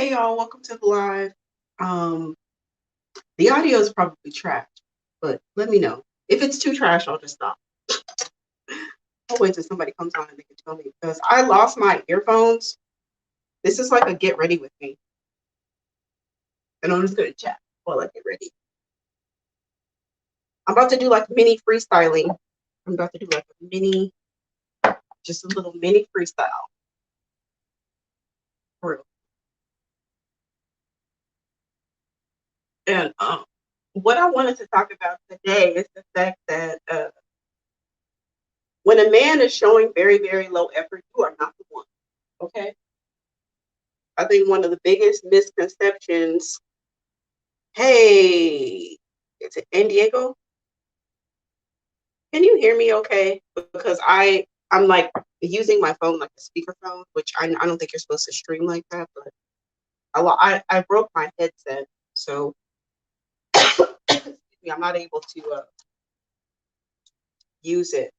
Hey y'all, welcome to the live. Um, the audio is probably trash, but let me know. If it's too trash, I'll just stop. I'll wait till somebody comes on and they can tell me because I lost my earphones. This is like a get ready with me. And I'm just gonna chat while I get ready. I'm about to do like mini freestyling. I'm about to do like a mini, just a little mini freestyle. For real. And what I wanted to talk about today is the fact that when a man is showing very, very low effort, you are not the one. Okay. I think one of the biggest misconceptions. Hey, it's in Diego. Can you hear me? Okay, because I'm like using my phone like a speakerphone, which I don't think you're supposed to stream like that. But I broke my headset, so excuse me, I'm not able to use it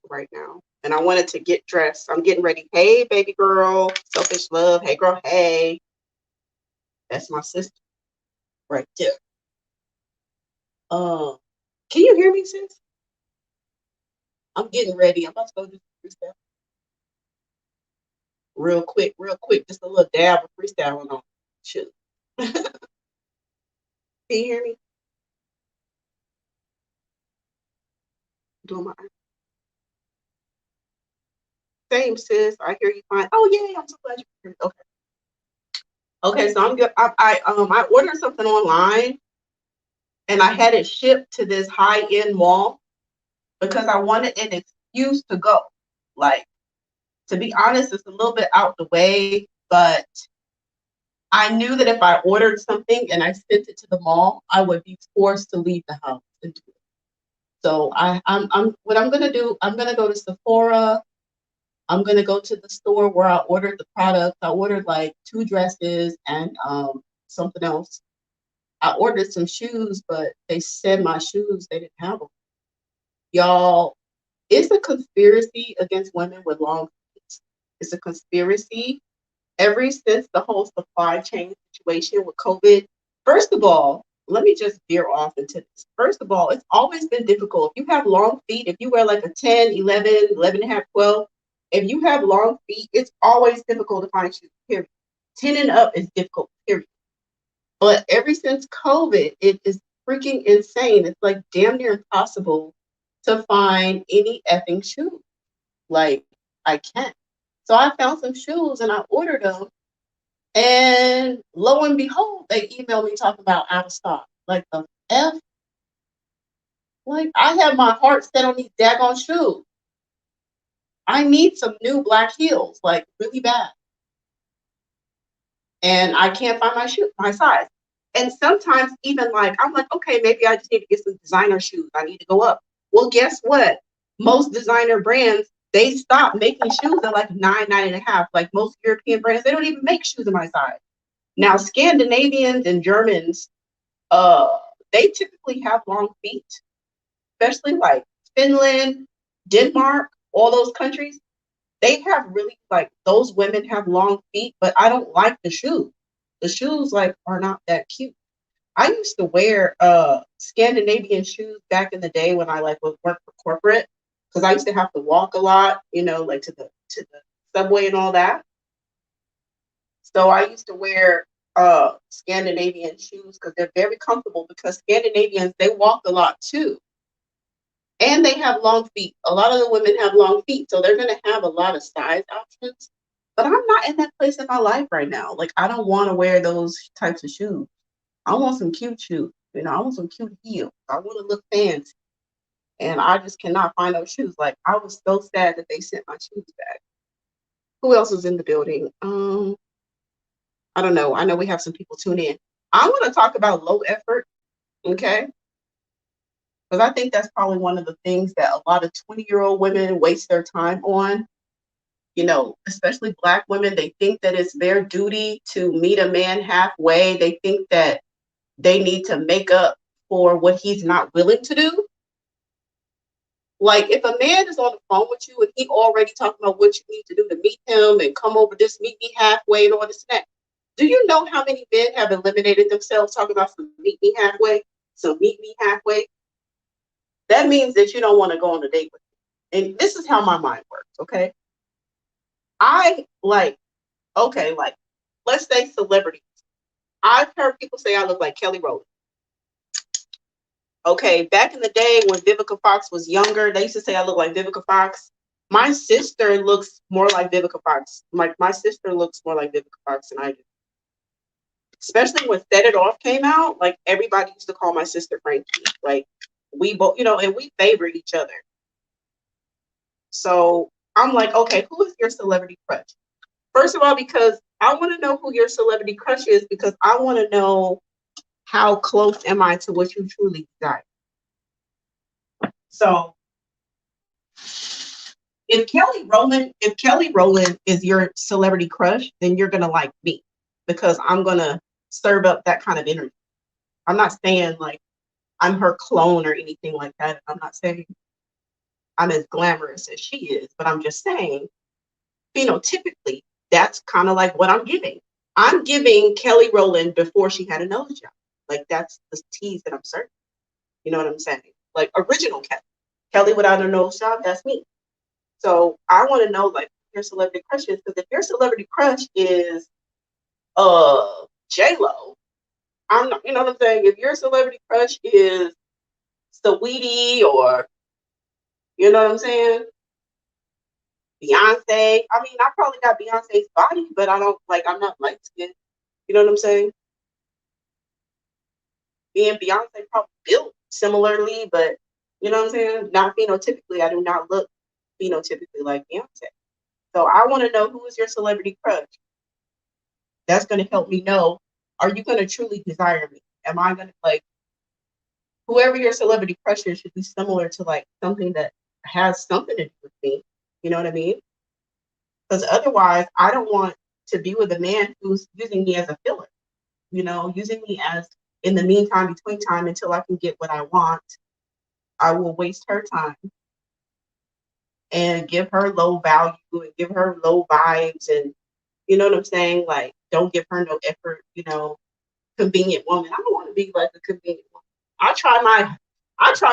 right now. And I wanted to get dressed. I'm getting ready. Hey, baby girl, selfish love. Hey, girl. Hey, that's my sister right there. Um, can you hear me, sis? I'm getting ready. I'm about to go do some freestyle real quick. Just a little dab of freestyling on. Shoot. Can you hear me? Doing my same, sis. I hear you fine. Oh yeah, I'm so glad you hear me. Okay. Okay, so I'm good. I ordered something online and I had it shipped to this high end mall because I wanted an excuse to go. Like, to be honest, it's a little bit out the way, but I knew that if I ordered something and I sent it to the mall, I would be forced to leave the house and do it. So I'm what I'm gonna do. I'm gonna go to Sephora. I'm gonna go to the store where I ordered the product. I ordered like two dresses and something else. I ordered some shoes, but they said my shoes they didn't have them. Y'all, it's a conspiracy against women with long feet. It's a conspiracy ever since the whole supply chain situation with COVID. First of all, let me just veer off into this. First of all, it's always been difficult. If you have long feet, if you wear like a 10, 11, 11 and a half, 12, if you have long feet, it's always difficult to find shoes, period. 10 and up is difficult, period. But ever since COVID, it is freaking insane. It's like damn near impossible to find any effing shoes. Like, I can't. So I found some shoes and I ordered them. And lo and behold, they emailed me talking about out of stock. Like the F? Like I have my heart set on these daggone shoes. I need some new black heels, like really bad. And I can't find my size. And sometimes even like I'm like, okay, maybe I just need to get some designer shoes. I need to go up. Well, guess what? Most designer brands, they stop making shoes at like 9, 9 and a half. Like most European brands, they don't even make shoes in my size. Now, Scandinavians and Germans, uh, they typically have long feet, especially like Finland, Denmark, all those countries. They have really like those women have long feet, but I don't like the shoes. The shoes like are not that cute. I used to wear Scandinavian shoes back in the day when I like would work for corporate because I used to have to walk a lot, like to the subway and all that. So I used to wear Scandinavian shoes because they're very comfortable because Scandinavians they walk a lot too. And they have long feet. A lot of the women have long feet, so they're gonna have a lot of size options. But I'm not in that place in my life right now. Like I don't want to wear those types of shoes. I want some cute shoes. I want some cute heels. I want to look fancy. And I just cannot find those shoes. Like I was so sad that they sent my shoes back. Who else is in the building? I don't know. I know we have some people tune in. I want to talk about low effort, okay? Because I think that's probably one of the things that a lot of 20-year-old women waste their time on. Especially Black women, they think that it's their duty to meet a man halfway. They think that they need to make up for what he's not willing to do. Like if a man is on the phone with you and he already talking about what you need to do to meet him and come over this, meet me halfway and all this and that, Do you know how many men have eliminated themselves talking about some meet me halfway? Some meet me halfway. That means that you don't want to go on a date with me. And this is how my mind works, okay? I like, okay, like, let's say celebrities. I've heard people say I look like Kelly Rowland. Okay, back in the day when Vivica Fox was younger, they used to say I look like Vivica Fox. My sister looks more like Vivica Fox. My sister looks more like Vivica Fox than I do. Especially when Set It Off came out, like everybody used to call my sister Frankie. Like we both, and we favored each other. So I'm like, okay, who is your celebrity crush? First of all, because I want to know who your celebrity crush is, because I want to know how close am I to what you truly desire. So if Kelly Rowland is your celebrity crush, then you're gonna like me because I'm gonna serve up that kind of energy. I'm not saying like I'm her clone or anything like that. I'm not saying I'm as glamorous as she is, but I'm just saying, phenotypically, that's kind of like what I'm giving. I'm giving Kelly Rowland before she had a nose job. Like that's the tease that I'm serving. You know what I'm saying? Like original Kelly. Kelly without a nose job, that's me. So I want to know like your celebrity crush is, because if your celebrity crush is J Lo, I'm not, you know what I'm saying? If your celebrity crush is Saweetie, or you know what I'm saying, Beyonce. I mean, I probably got Beyonce's body, but I don't like. I'm not light skinned. You know what I'm saying? Me and Beyonce probably built similarly, but you know what I'm saying? Not phenotypically. I do not look phenotypically like Beyonce. So I want to know, who is your celebrity crush? That's going to help me know, are you going to truly desire me? Am I going to like, whoever your celebrity crush is should be similar to like something that has something to do with me. You know what I mean? Because otherwise, I don't want to be with a man who's using me as a filler, using me as in the meantime, between time, until I can get what I want. I will waste her time and give her low value and give her low vibes. And you know what I'm saying? Like, don't give her no effort, convenient woman. I don't want to be like a convenient woman. I try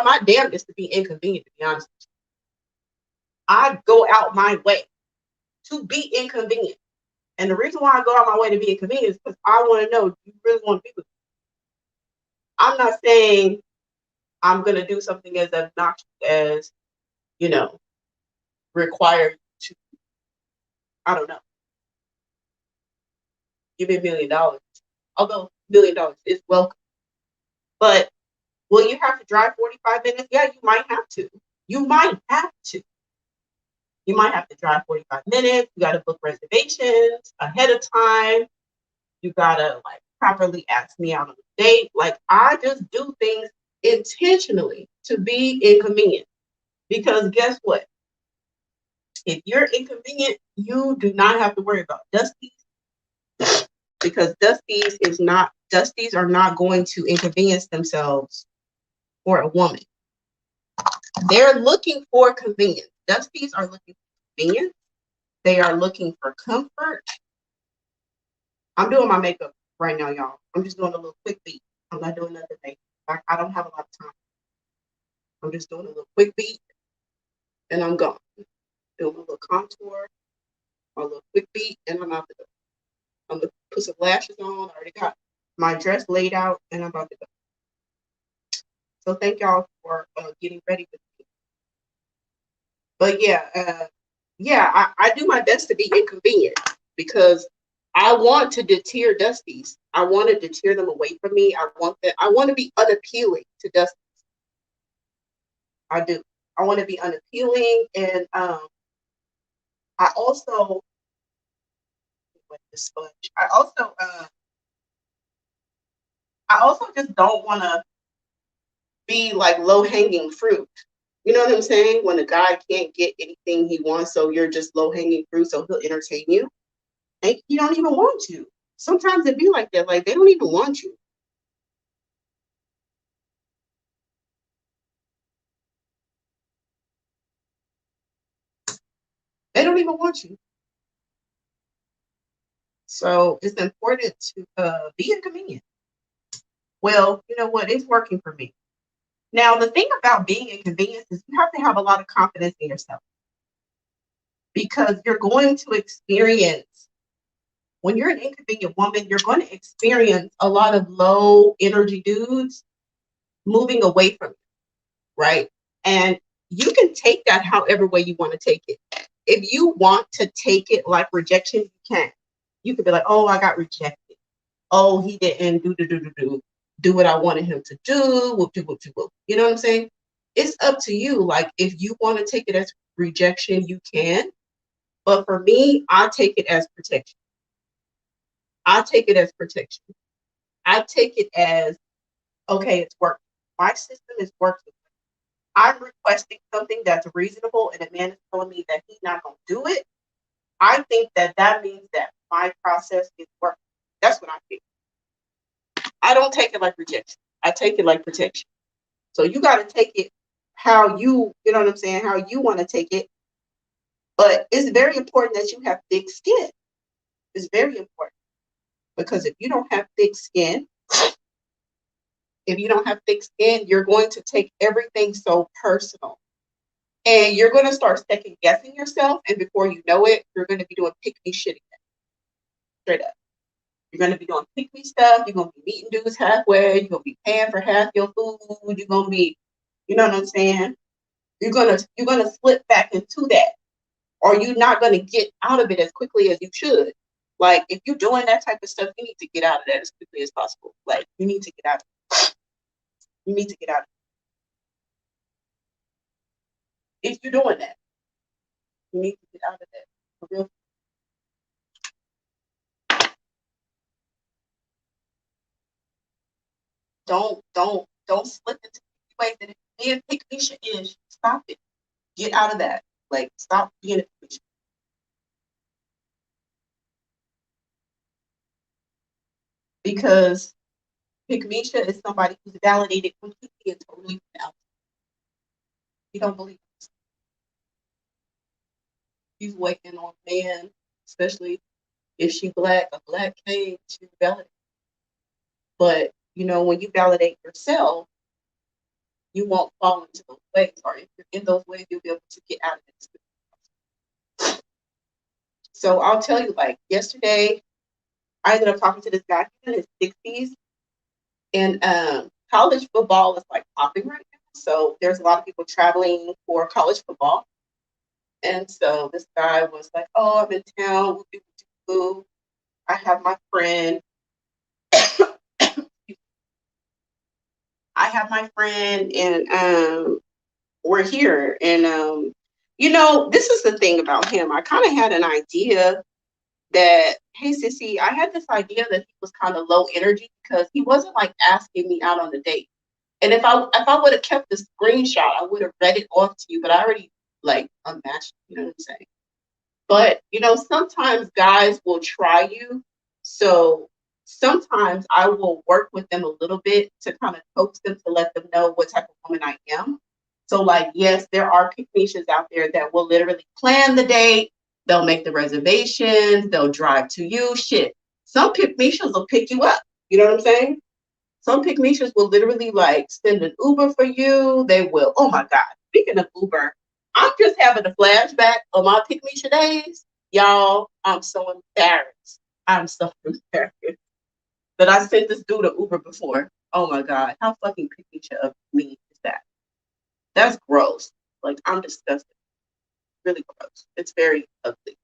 my damnedest to be inconvenient, to be honest. I go out my way to be inconvenient. And the reason why I go out my way to be inconvenient is because I want to know, do you really want to be with me? I'm not saying I'm going to do something as obnoxious as, require you to, I don't know, give me $1 million. Although $1 million is welcome. But will you have to drive 45 minutes? Yeah, you might have to. You might have to. You might have to drive 45 minutes. You got to book reservations ahead of time. You got to like properly ask me out on a date. Like, I just do things intentionally to be inconvenient. Because guess what? If you're inconvenient, you do not have to worry about dusties, because dusties are not going to inconvenience themselves for a woman. They're looking for convenience. Dusties are looking for convenience. They are looking for comfort. I'm doing my makeup right now, y'all. I'm just doing a little quick beat. I'm not doing nothing makeup. I don't have a lot of time. I'm just doing a little quick beat, and I'm gone. Doing a little contour, a little quick beat, and I'm out the door. I'm gonna put some lashes on. I already got my dress laid out, and I'm about to go. So thank y'all for getting ready with me. But I do my best to be inconvenient, because I want to deter dusties. I want to deter them away from me. I want to be unappealing to dusties. I do. I want to be unappealing, and I also with the sponge. I also just don't want to be like low hanging fruit. You know what I'm saying? When a guy can't get anything he wants, so you're just low hanging fruit, so he'll entertain you. And you don't even want you. Sometimes it be like that. Like, they don't even want you. They don't even want you. So it's important to be inconvenient. Well, you know what? It's working for me. Now, the thing about being inconvenienced is you have to have a lot of confidence in yourself because you're going to experience, when you're an inconvenient woman, you're going to experience a lot of low energy dudes moving away from you, right? And you can take that however way you want to take it. If you want to take it like rejection, you can. You could be like, oh, I got rejected. Oh, he didn't do what I wanted him to do. Whoop, whoop, whoop, whoop. You know what I'm saying? It's up to you. Like, if you want to take it as rejection, you can. But for me, I take it as protection. I take it as protection. I take it as, okay, it's working. My system is working. I'm requesting something that's reasonable, and a man is telling me that he's not going to do it. I think that that means that my process is working. That's what I think. I don't take it like rejection. I take it like protection. So you got to take it how you know what I'm saying, how you want to take it. But it's very important that you have thick skin. It's very important because if you don't have thick skin, you're going to take everything so personal. And you're going to start second guessing yourself. And before you know it, you're going to be doing pick me shit again. Straight up. You're going to be doing pick me stuff. You're going to be meeting dudes halfway. You're going to be paying for half your food. You're going to be, you know what I'm saying? You're gonna slip back into that, or you're not gonna get out of it as quickly as you should. Like, if you're doing that type of stuff, you need to get out of that as quickly as possible. Like, you need to get out of it. You need to get out of it. If you're doing that, you need to get out of that. For real. Don't slip into the way that being picture is. Stop it. Get out of that. Like, stop being a picture. Because Pygmisha is somebody who's validated completely and totally without. You don't believe it. She's waiting on man, especially if she black, a black king, to validate. But you know, when you validate yourself, you won't fall into those ways. Or if you're in those ways, you'll be able to get out of it. So I'll tell you, like yesterday, I ended up talking to this guy in his 60s, and college football is like popping right now. So there's a lot of people traveling for college football. And so this guy was like, "Oh, I'm in town. I have my friend. I have my friend, and we're here." And you know, this is the thing about him. I kind of had an idea that, hey, sissy, I had this idea that he was kind of low energy because he wasn't like asking me out on the date. And if I would have kept the screenshot, I would have read it off to you. But I already like unmatched. You know what I'm saying? But you know, sometimes guys will try you. So sometimes I will work with them a little bit to kind of coax them to let them know what type of woman I am. So like, yes, there are picnicians out there that will literally plan the date. They'll make the reservations. They'll drive to you. Shit. Some picnicians will pick you up. You know what I'm saying? Some pygmies will literally like send an Uber for you. They will. Oh my God. Speaking of Uber, I'm just having a flashback of my pygmy days. Y'all, I'm so embarrassed. I'm so embarrassed that I sent this dude an Uber before. Oh my God. How fucking pygmy of me is that? That's gross. Like, I'm disgusted. Really gross. It's very ugly.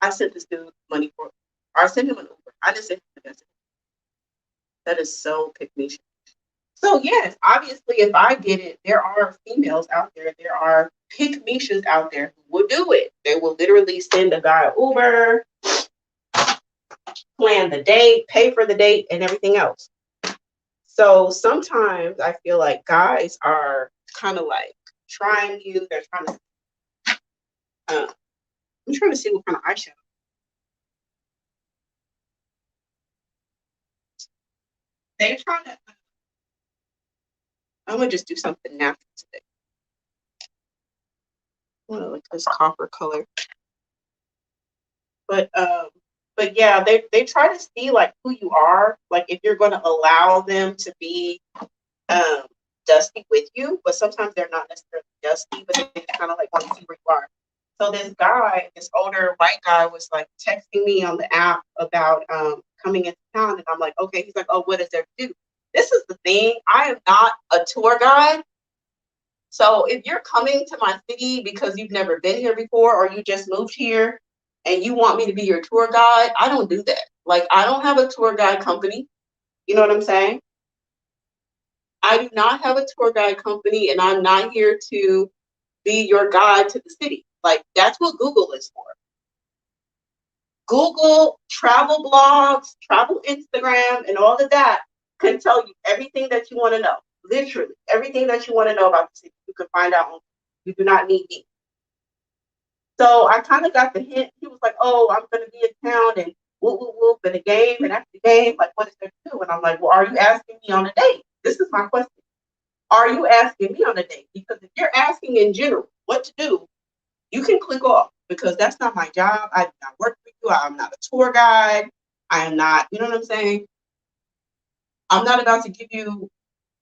I sent this dude money for, or I sent him an Uber. I didn't send him a message. That is so pygmy. So yes, obviously, if I did it, there are females out there. There are pick mishas out there who will do it. They will literally send a guy Uber, plan the date, pay for the date, and everything else. So sometimes I feel like guys are kind of like trying you. They're trying to. I'm trying to see what kind of eyeshadow. They're trying to. I'm gonna just do something natural today. I want to like this copper color, but But yeah, they try to see like who you are, like if you're going to allow them to be um, dusty with you, but sometimes they're not necessarily dusty, but they just kind of like want to see where you are. So this guy, this older white guy, was like texting me on the app about coming into town, and I'm like, okay. He's like, oh, what is there to do? This is the thing. I am not a tour guide. So if you're coming to my city because you've never been here before or you just moved here and you want me to be your tour guide, I don't do that. Like I don't have a tour guide company. You know what I'm saying? I do not have a tour guide company and I'm not here to be your guide to the city. Like that's what Google is for. Google, travel blogs, travel Instagram, and all of that can tell you everything that you want to know. Literally, everything that you want to know about the city, you can find out on. You do not need me. So I kind of got the hint. He was like, "Oh, I'm going to be in town and whoop whoop whoop and a game and after the game, like what is there to do?" And I'm like, "Well, are you asking me on a date? This is my question. Are you asking me on a date? Because if you're asking in general what to do, you can click off because that's not my job. I do not work for you. I'm not a tour guide. I am not. You know what I'm saying? I'm not about to give you,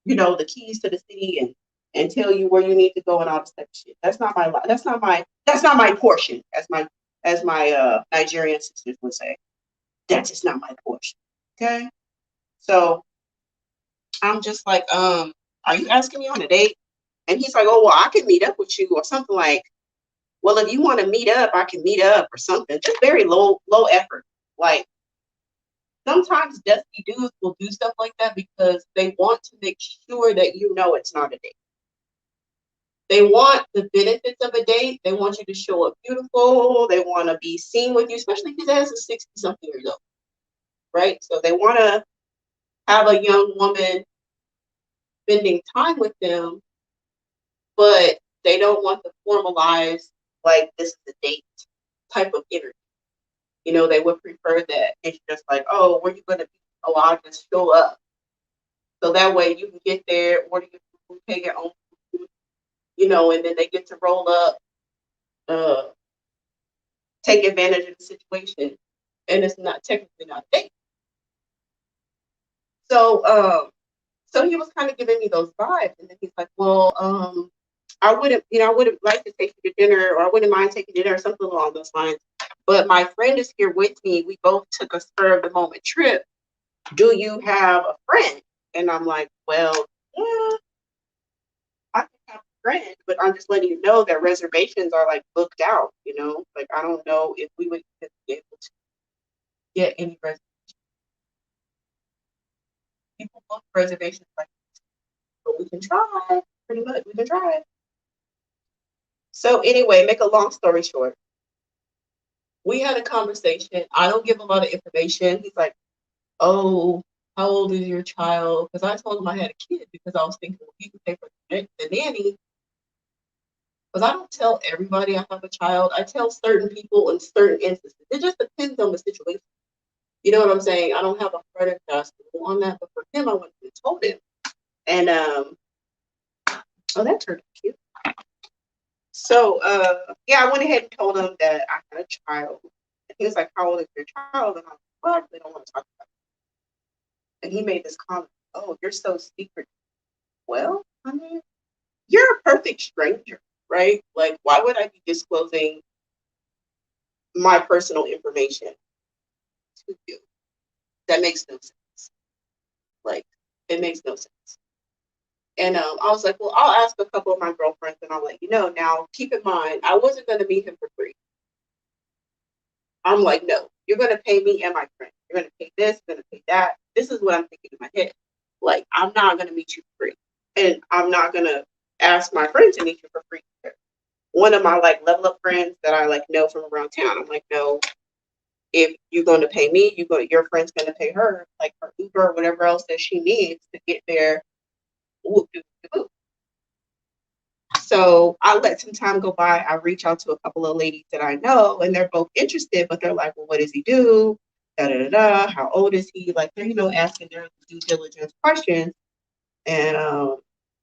the keys to the city and tell you where you need to go and all this type of shit. That's not my life. That's not my portion, as my Nigerian sisters would say. That's just not my portion. Okay. So I'm just like, are you asking me on a date? And he's like, oh well, I can meet up with you or something like, well, if you want to meet up, I can meet up or something. Just very low effort. Like sometimes dusty dudes will do stuff like that because they want to make sure that you know it's not a date. They want the benefits of a date. They want you to show up beautiful. They want to be seen with you, especially if his ass is 60 something years old, right? So they want to have a young woman spending time with them, but they don't want the formalized, like, this is a date type of energy. They would prefer that it's just like, oh, where you going to be? Oh, I'll just show up. So that way you can get there, order your food, pay your own food, and then they get to roll up, uh, take advantage of the situation, and it's not technically not a date. So he was kind of giving me those vibes, and then he's like, "Well, I wouldn't like to take you to dinner, or I wouldn't mind taking dinner, or something along those lines. But my friend is here with me. We both took a spur of the moment trip. Do you have a friend?" And I'm like, "Well, yeah, I can have a friend, but I'm just letting you know that reservations are like booked out. Like I don't know if we would be able to get any reservations. People book reservations like, but we can try. Pretty much, we can try." So anyway, make a long story short, we had a conversation. I don't give a lot of information. He's like, "Oh, how old is your child?" Because I told him I had a kid because I was thinking, well, he could pay for the nanny. Because I don't tell everybody I have a child. I tell certain people in certain instances. It just depends on the situation. You know what I'm saying? I don't have a hard and fast rule on that. But for him, I went and told him. And oh, that turned out cute. So yeah, I went ahead and told him that I had a child. And he was like, "How old is your child?" And I was like, "Well, I really don't want to talk about it." And he made this comment, "Oh, you're so secret." Well, I mean, you're a perfect stranger, right? Like, why would I be disclosing my personal information to you? That makes no sense. Like, it makes no sense. And I was like, well, I'll ask a couple of my girlfriends and I'll let you know. Now, keep in mind, I wasn't going to meet him for free. I'm like, no, you're going to pay me and my friend. You're going to pay this, you're going to pay that. This is what I'm thinking in my head. Like, I'm not going to meet you for free. And I'm not going to ask my friend to meet you for free. One of my like level up friends that I like know from around town, I'm like, no, if you're going to pay me, your friend's going to pay her, like her Uber or whatever else that she needs to get there. Whoop, whoop, whoop. So I let some time go by. I reach out to a couple of ladies that I know, and they're both interested, but they're like, well, what does he do? Da da da da. How old is he? Like they're asking their due diligence questions, and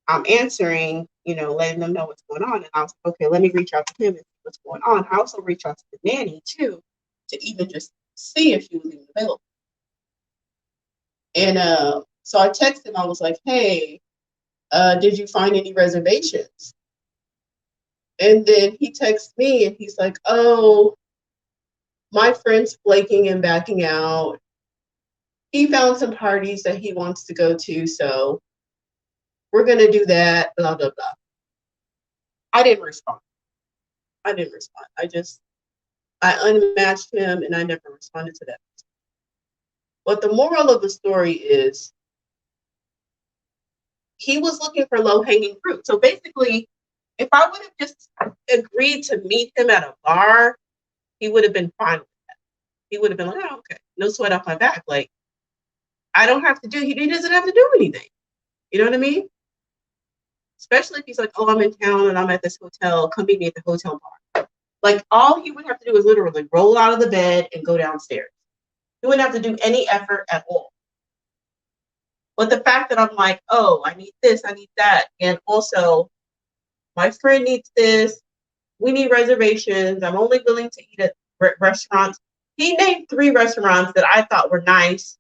I'm answering, letting them know what's going on. And I was like, okay, let me reach out to him and see what's going on. I also reach out to the nanny too, to even just see if she was even available. And so I texted him. I was like, "Hey, did you find any reservations?" And then he texts me and he's like, "Oh, my friend's flaking and backing out. He found some parties that he wants to go to, so we're gonna do that, blah, blah, blah." I didn't respond. I unmatched him and I never responded to that. But the moral of the story is he was looking for low hanging fruit. So basically, if I would have just agreed to meet him at a bar, he would have been fine with that. He would have been like, "Oh, okay, no sweat off my back." Like, I don't have to do, he doesn't have to do anything. You know what I mean? Especially if he's like, "Oh, I'm in town and I'm at this hotel. Come meet me at the hotel bar." Like, all he would have to do is literally roll out of the bed and go downstairs. He wouldn't have to do any effort at all. But the fact that I'm like, "Oh, I need this, I need that," and also my friend needs this, we need reservations, I'm only willing to eat at restaurants. He named 3 restaurants that I thought were nice.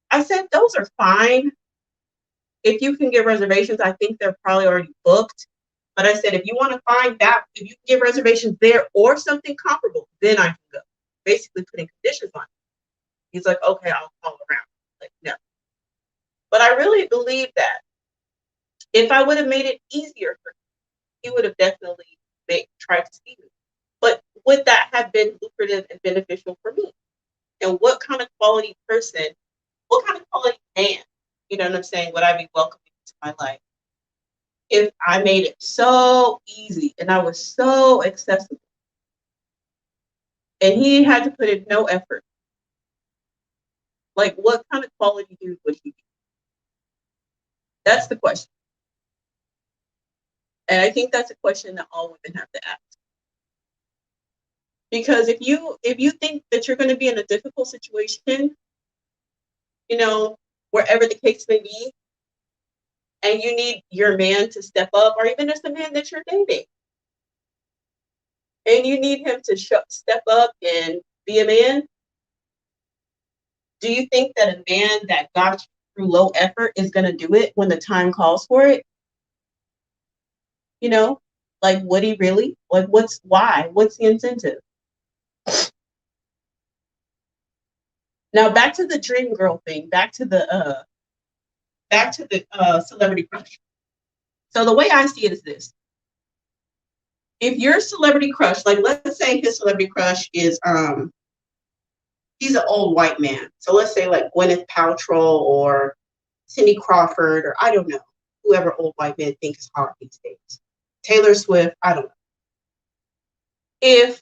I said, "Those are fine. If you can get reservations, I think they're probably already booked." But I said, if you want to find that, if you can get reservations there or something comparable, then I can go. Basically putting conditions on it. He's like, "Okay, I'll call around." Like, no. But I really believe that if I would have made it easier for him, he would have definitely tried to see me. But would that have been lucrative and beneficial for me? And what kind of quality person, what kind of quality man, you know what I'm saying, would I be welcoming into my life if I made it so easy and I was so accessible and he had to put in no effort? Like, what kind of quality dude would he be? That's the question. And I think that's a question that all women have to ask. Because if you think that you're going to be in a difficult situation, you know, wherever the case may be, and you need your man to step up, or even just the man that you're dating, and you need him to step up and be a man, do you think that a man that got you through low effort is going to do it when the time calls for it? You know, like, would he really? Like, why? What's the incentive? Now, back to the dream girl thing. Back to the celebrity crush. So the way I see it is this: if your celebrity crush, like, let's say his celebrity crush is he's an old white man. So let's say like Gwyneth Paltrow or Cindy Crawford, or I don't know, whoever old white men think is hard these days. Taylor Swift, I don't know. If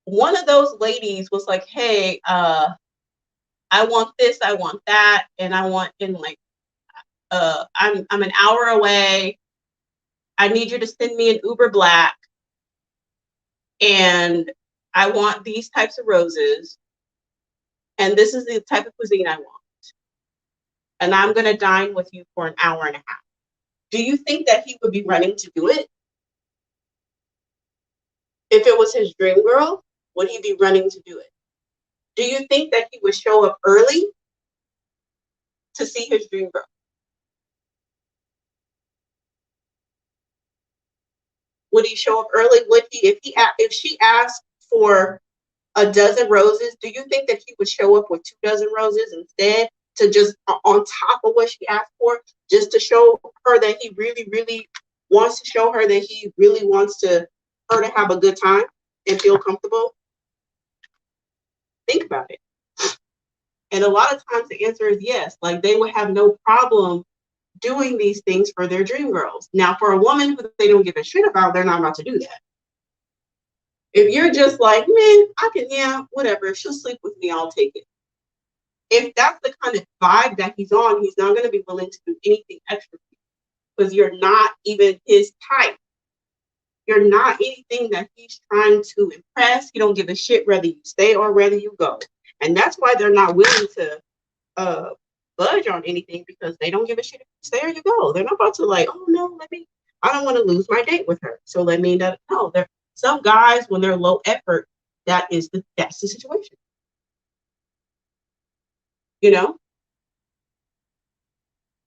one of those ladies was like, "Hey, I want this, I want that, and I want in like I'm an hour away. I need you to send me an Uber Black, and I want these types of roses, and this is the type of cuisine I want, and I'm gonna dine with you for an hour and a half." Do you think that he would be running to do it? If it was his dream girl, would he be running to do it? Do you think that he would show up early to see his dream girl? Would he show up early? Would he, if she asked for a dozen roses, do you think that he would show up with 2 dozen roses instead, to just on top of what she asked for, just to show her that he really, really wants to show her that he really wants her to have a good time and feel comfortable? Think about it. And a lot of times the answer is yes. Like, they would have no problem doing these things for their dream girls. Now, for a woman who they don't give a shit about, they're not about to do that. If you're just like, "Man, I can, yeah, whatever. If she'll sleep with me, I'll take it." If that's the kind of vibe that he's on, he's not going to be willing to do anything extra because you're not even his type. You're not anything that he's trying to impress. You don't give a shit whether you stay or whether you go. And that's why they're not willing to budge on anything, because they don't give a shit if you stay or you go. They're not about to like, "Oh no, I don't want to lose my date with her, so let me not." No, some guys, when they're low effort, that's the situation. You know,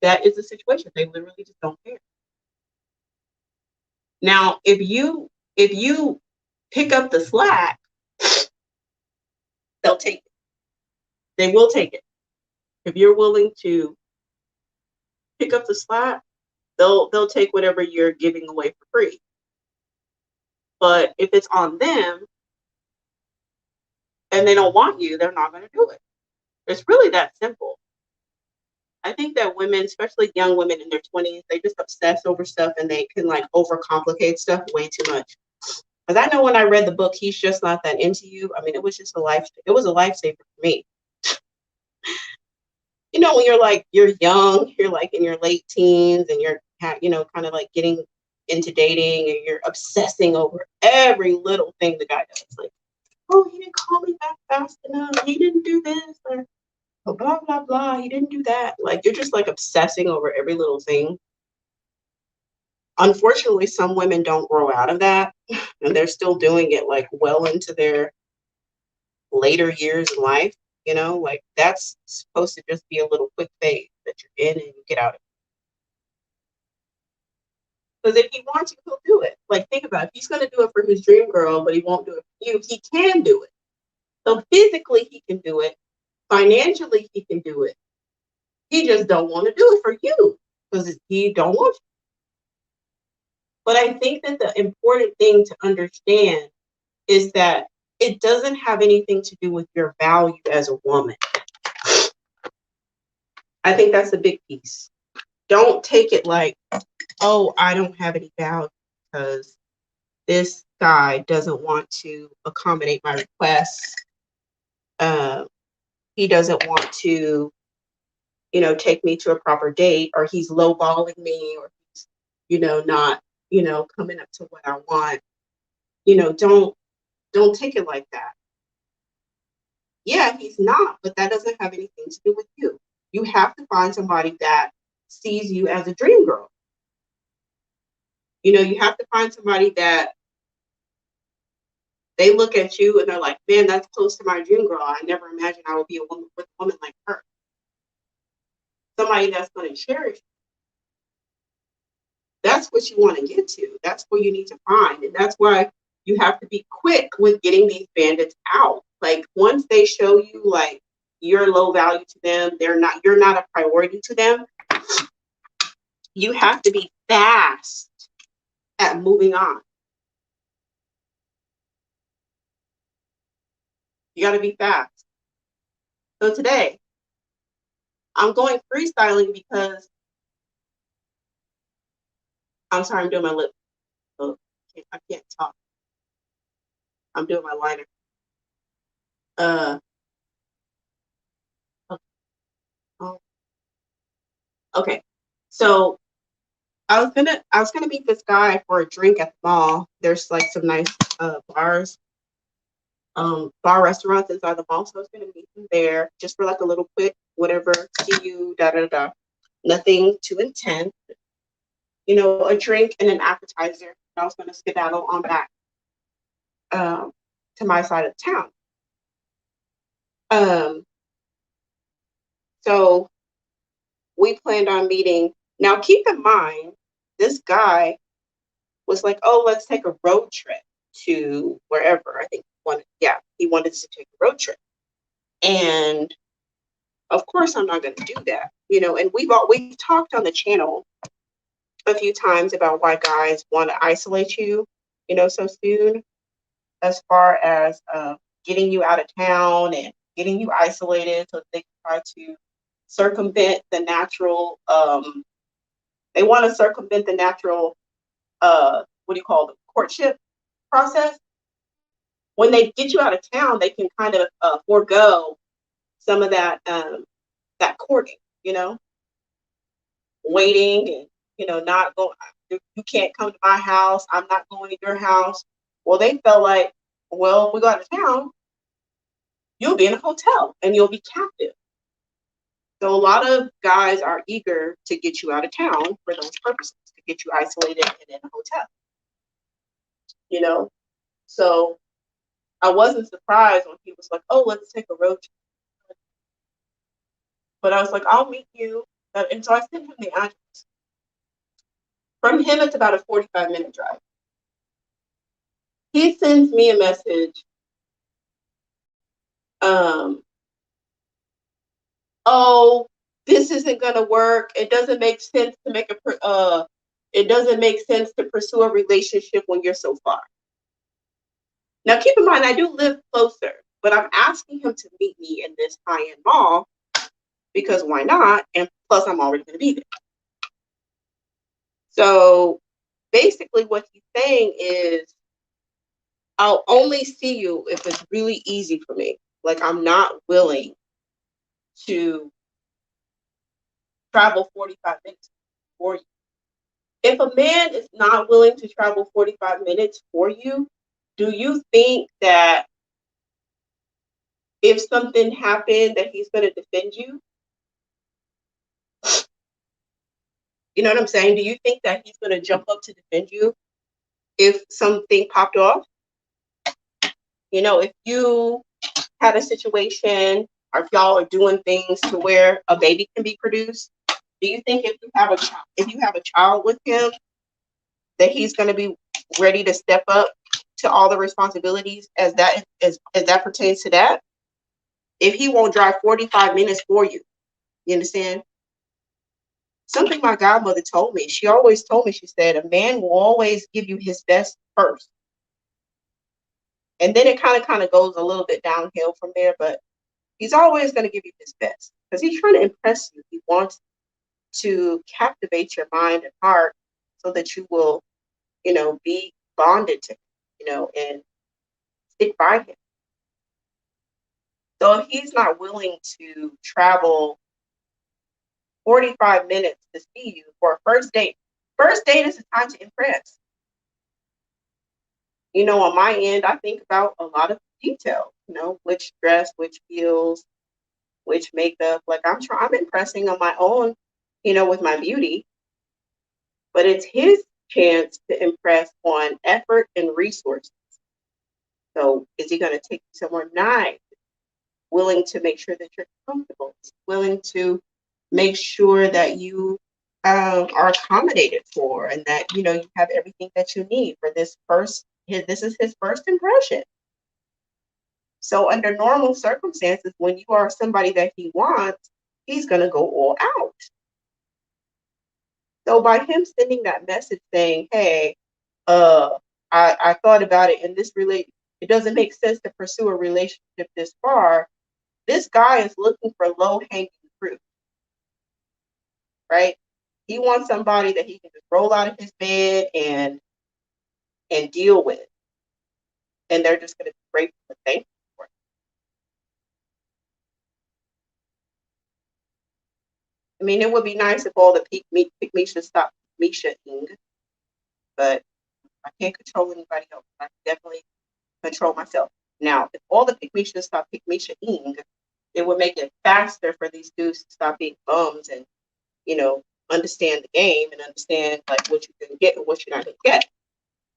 that is the situation. They literally just don't care. Now, if you pick up the slack, they'll take it. They will take it. If you're willing to pick up the slack, they'll take whatever you're giving away for free. But if it's on them and they don't want you, they're not going to do it. It's really that simple. I think that women, especially young women in their 20s, they just obsess over stuff and they can like overcomplicate stuff way too much. Because I know when I read the book, He's Just Not That Into You. I mean, it was just it was a lifesaver for me. You know, when you're young, you're like in your late teens and you're, kind of like getting into dating and you're obsessing over every little thing the guy does. Like, oh, he didn't call me back fast enough. He didn't do this, or oh, blah, blah, blah. He didn't do that. Like, you're just like obsessing over every little thing. Unfortunately, some women don't grow out of that and they're still doing it like well into their later years in life. Like that's supposed to just be a little quick phase that you're in and you get out of it. Because if he wants you, he'll do it. Like, think about it. If he's going to do it for his dream girl, but he won't do it for you, he can do it. So physically, he can do it. Financially, he can do it. He just don't want to do it for you because he don't want you. But I think that the important thing to understand is that it doesn't have anything to do with your value as a woman. I think that's a big piece. Don't take it like, oh, I don't have any value because this guy doesn't want to accommodate my requests. He doesn't want to, take me to a proper date, or he's lowballing me, or he's, not, coming up to what I want. Don't take it like that. Yeah, he's not, but that doesn't have anything to do with you. You have to find somebody that sees you as a dream girl. You have to find somebody that they look at you and they're like, man, that's close to my dream girl. I never imagined I would be a woman with a woman like her. Somebody that's going to cherish you. That's what you want to get to. That's what you need to find. And that's why you have to be quick with getting these bandits out. Like, once they show you like you're low value to them, you're not a priority to them, you have to be fast at moving on. You got to be fast. So today, I'm going freestyling because I'm sorry, I'm doing my lip. Oh, I can't talk. I'm doing my liner. Oh, okay. So I was gonna meet this guy for a drink at the mall. There's like some nice bar restaurants inside the mall. So I was gonna meet him there just for like a little quick whatever, see you, da da da. Nothing too intense. A drink and an appetizer. I was gonna skedaddle on back to my side of town. Um, so we planned on meeting. Now keep in mind, this guy was like, oh, let's take a road trip to wherever. I think he wanted to take a road trip. And of course I'm not gonna do that. And we've talked on the channel a few times about why guys want to isolate you, so soon, as far as getting you out of town and getting you isolated so they can try to circumvent the natural they want to circumvent the natural what do you call the courtship process. When they get you out of town, they can kind of forego some of that courting, waiting and not going. You can't come to my house. I'm not going to your house. Well, they felt like, well, if we go out of town, you'll be in a hotel and you'll be captive. So a lot of guys are eager to get you out of town for those purposes, to get you isolated and in a hotel. So I wasn't surprised when he was like, oh, let's take a road trip. But I was like, I'll meet you. And so I sent him the address. From him, it's about a 45-minute drive. He sends me a message. Oh, this isn't gonna work. It doesn't make sense to it doesn't make sense to pursue a relationship when you're so far. Now, keep in mind, I do live closer, but I'm asking him to meet me in this high-end mall because why not? And plus, I'm already going to be there. So basically, what he's saying is, I'll only see you if it's really easy for me. Like, I'm not willing to travel 45 minutes for you. If a man is not willing to travel 45 minutes for you, do you think that if something happened that he's going to defend you? You know what I'm saying? Do you think that he's going to jump up to defend you if something popped off? You know, if you had a situation or if y'all are doing things to where a baby can be produced, do you think if you have a child with him that he's going to be ready to step up to all the responsibilities as that pertains to that? If he won't drive 45 minutes for you, you understand? Something my godmother told me. She always told me, she said, a man will always give you his best first. And then it kind of goes a little bit downhill from there, but he's always going to give you his best because he's trying to impress you. He wants to captivate your mind and heart so that you will, be bonded to him, and stick by him. So if he's not willing to travel 45 minutes to see you for a first date is a time to impress. On my end, I think about a lot of details, which dress, which heels, which makeup. Like I'm impressing on my own, with my beauty, but it's his chance to impress on effort and resources. So is he going to take you somewhere nice, willing to make sure that you're comfortable, willing to make sure that you are accommodated for and that, you have everything that you need for this is his first impression. So under normal circumstances, when you are somebody that he wants, he's going to go all out. So by him sending that message saying, hey, I thought about it and it doesn't make sense to pursue a relationship this far. This guy is looking for low-hanging fruit, right? He wants somebody that he can just roll out of his bed and deal with. And they're just going to be grateful and thankful for it. I mean, it would be nice if all the pick me should stop me-ing, but I can't control anybody else. I can definitely control myself. Now, if all the pick me should stop pick me-ing, it would make it faster for these dudes to stop being bums and, understand the game and understand like what you can get and what you're not going to get.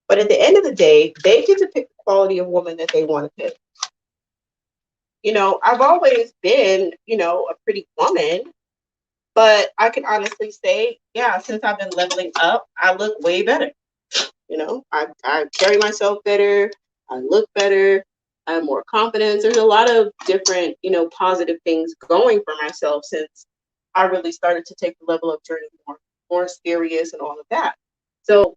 But at the end of the day, they get to pick the quality of woman that they want to pick. I've always been, a pretty woman, but I can honestly say, yeah, since I've been leveling up, I look way better. I carry myself better. I look better. I have more confidence. There's a lot of different, positive things going for myself since I really started to take the level up journey more serious and all of that. So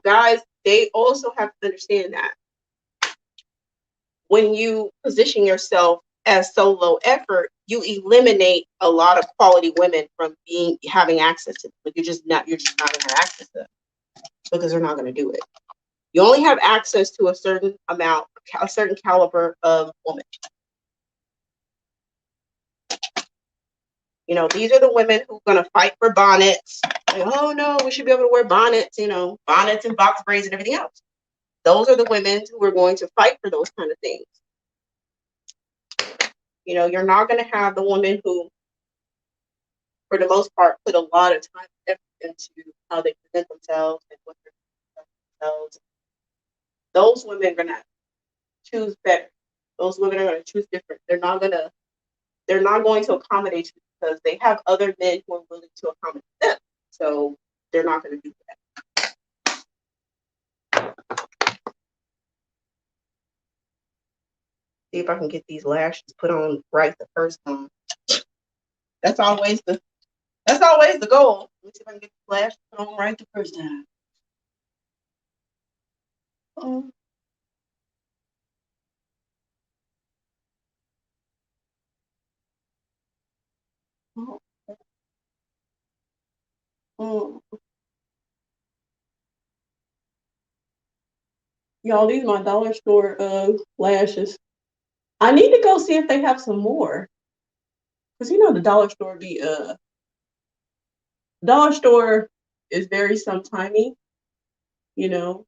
guys, they also have to understand that when you position yourself as so low effort, you eliminate a lot of quality women from having access to them. Like you're just not gonna have access to them because they're not gonna do it. You only have access to a certain amount, a certain caliber of woman. These are the women who are gonna fight for bonnets. Like, oh no, we should be able to wear bonnets, bonnets and box braids and everything else. Those are the women who are going to fight for those kind of things. You're not going to have the women who, for the most part, put a lot of time and effort into how they present themselves and what they're themselves. Those women are going to choose better. Those women are going to choose different. They're not going to they're not going to accommodate you because they have other men who are willing to accommodate them. So they're not going to do that. See if I can get these lashes put on right the first time. That's always the goal. Let me see if I can get the lashes put on right the first time. Oh. Oh. Oh. Y'all, these are my dollar store lashes. I need to go see if they have some more. Cause you know the dollar store dollar store is very sometimey, you know.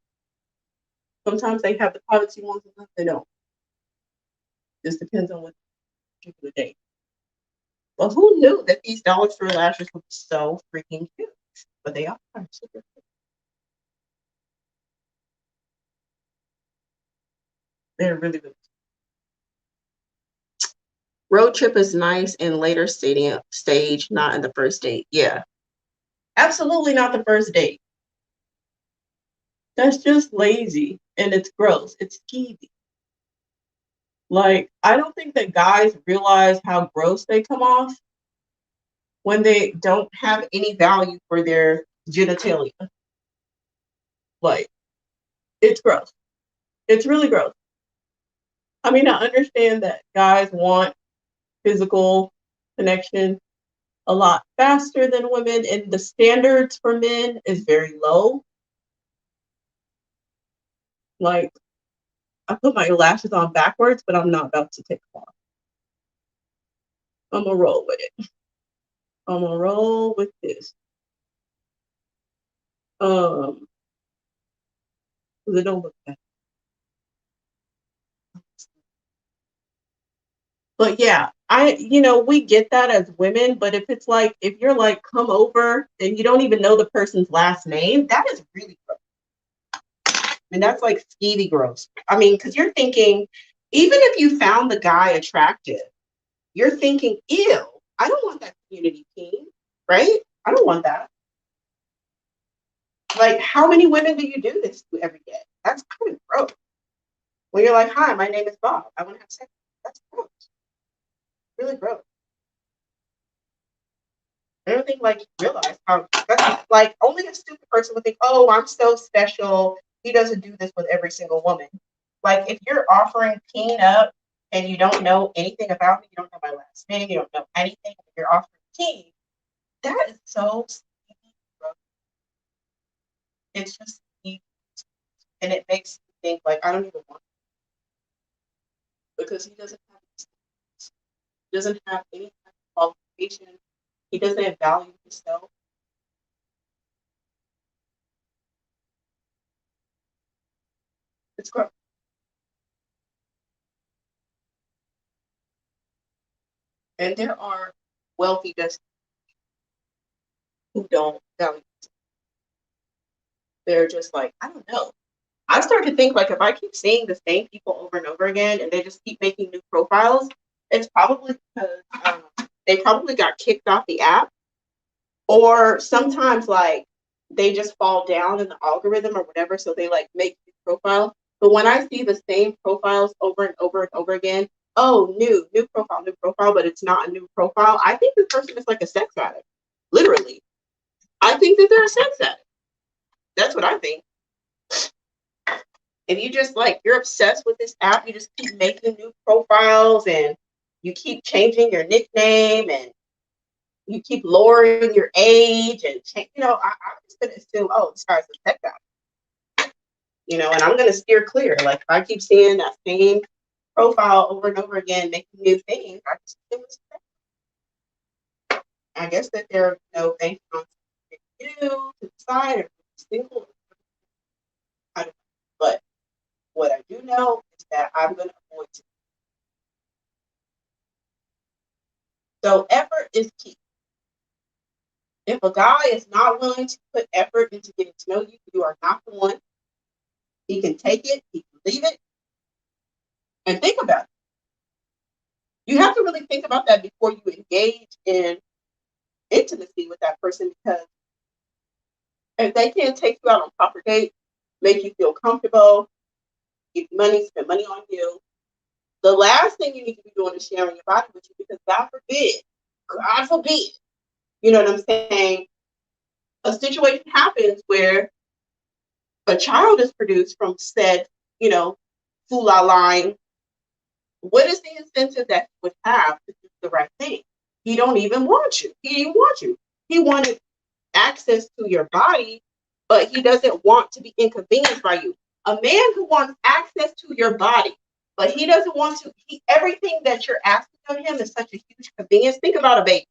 Sometimes they have the products you want, sometimes they don't. Just depends on what particular day. Well, who knew that these dollar store lashes would be so freaking cute? But they are super cute. They're really, really cute. Road trip is nice in later stage, not in the first date. Yeah. Absolutely not the first date. That's just lazy and it's gross. It's skeevy. Like, I don't think that guys realize how gross they come off when they don't have any value for their genitalia. Like, it's gross. It's really gross. I mean, I understand that guys want physical connection a lot faster than women, and the standards for men is very low. Like, I put my lashes on backwards, but I'm not about to take them off. I'm gonna roll with it. I'm gonna roll with this. They don't look bad. But yeah, we get that as women, but if it's like, if you're like, come over and you don't even know the person's last name, that is really gross. And that's like skeevy gross. I mean, because you're thinking, even if you found the guy attractive, you're thinking, ew, I don't want that community team, right? I don't want that. Like, how many women do you do this to every day? That's kind of gross. When you're like, hi, my name is Bob. I want to have sex. That's gross. Really gross. I don't think like you realize how that's like only a stupid person would think, oh, I'm so special. He doesn't do this with every single woman. Like if you're offering peen up and you don't know anything about me, you don't know my last name, you don't know anything, you're offering peen, that is so sneaky, bro. It's just sneaky. And it makes you think like I don't even want it because he doesn't have he doesn't have any kind of qualification. He doesn't value himself. It's gross. And there are wealthy just who don't value. They're just like, I don't know. I start to think like if I keep seeing the same people over and over again and they just keep making new profiles, it's probably because they probably got kicked off the app, or sometimes like they just fall down in the algorithm or whatever, so they like make new profiles. But when I see the same profiles over and over and over again, oh, new profile, but it's not a new profile, I think this person is like a sex addict. Literally. I think that they're a sex addict. That's what I think. If you just like you're obsessed with this app, you just keep making new profiles and you keep changing your nickname and you keep lowering your age and I'm just gonna assume, oh, this guy's a tech guy, and I'm gonna steer clear. Like if I keep seeing that same profile over and over again, making new things, I just assume it's tech. I guess that they're banking on you to decide or single. I don't know. But what I do know is that I'm gonna avoid it. So effort is key. If a guy is not willing to put effort into getting to know you, you are not the one. He can take it, he can leave it, and think about it. You have to really think about that before you engage in intimacy with that person, because if they can't take you out on proper dates, make you feel comfortable, give you money, spend money on you, the last thing you need to be doing is sharing your body with you, because God forbid, you know what I'm saying? A situation happens where a child is produced from said, you know, fula line. What is the incentive that he would have to do the right thing? He don't even want you. He didn't want you. He wanted access to your body, but he doesn't want to be inconvenienced by you. A man who wants access to your body, but he doesn't want to, everything that you're asking of him is such a huge convenience. Think about a baby.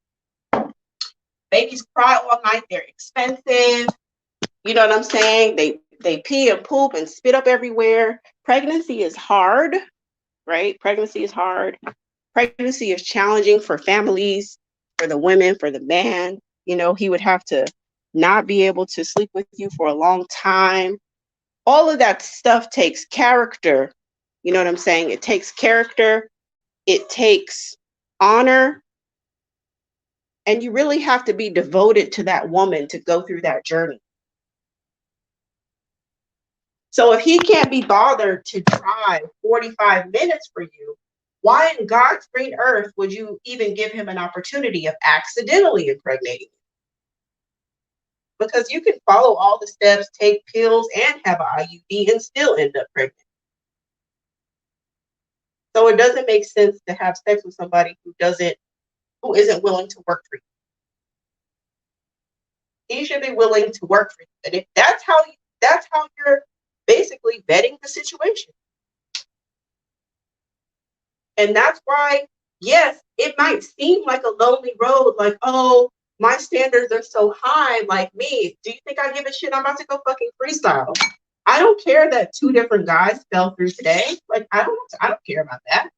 Babies cry all night. They're expensive. You know what I'm saying? They pee and poop and spit up everywhere. Pregnancy is hard, right? Pregnancy is hard. Pregnancy is challenging for families, for the women, for the man. You know, he would have to not be able to sleep with you for a long time. All of that stuff takes character. You know what I'm saying? It takes character. It takes honor. And you really have to be devoted to that woman to go through that journey. So if he can't be bothered to drive 45 minutes for you, why in God's green earth would you even give him an opportunity of accidentally impregnating you? Because you can follow all the steps, take pills, and have an IUD and still end up pregnant. So it doesn't make sense to have sex with somebody who isn't willing to work for you. He should be willing to work for you. And if that's how you're basically vetting the situation. And that's why, yes, it might seem like a lonely road, like, oh, my standards are so high, like me. Do you think I give a shit? I'm about to go fucking freestyle. I don't care that 2 different guys fell through today. Like, I don't care about that.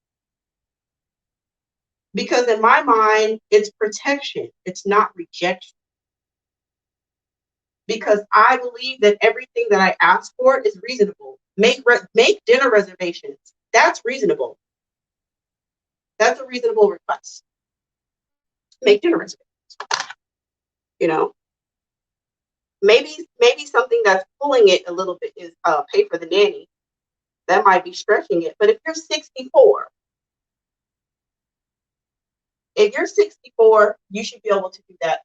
Because in my mind, it's protection. It's not rejection. Because I believe that everything that I ask for is reasonable. Make dinner reservations. That's reasonable. That's a reasonable request. Make dinner reservations. You know, maybe something that's pulling it a little bit is pay for the nanny. That might be stretching it. But if you're 64, you should be able to do that.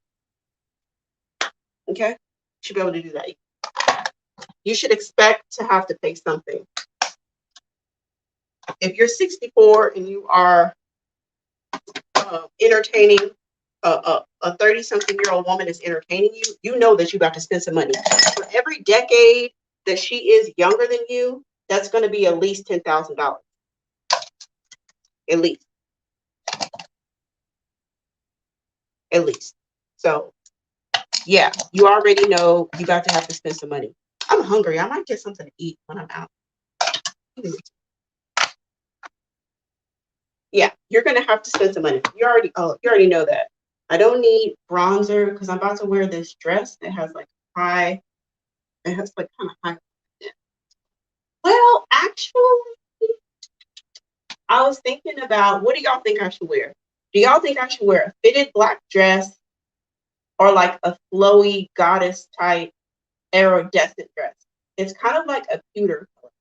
Okay? You should be able to do that. You should expect to have to pay something. If you're 64 and you are entertaining a 30-something-year-old woman is entertaining you, you know that you got to spend some money. For every decade that she is younger than you, that's going to be at least $10,000. At least. At least. So, yeah, you already know you got to have to spend some money. I'm hungry. I might get something to eat when I'm out. Yeah, you're going to have to spend some money. You already know that. I don't need bronzer because I'm about to wear this dress that has like kind of high. Well, actually, I was thinking about, what do y'all think I should wear? Do y'all think I should wear a fitted black dress or like a flowy goddess type iridescent dress? It's kind of like a pewter color.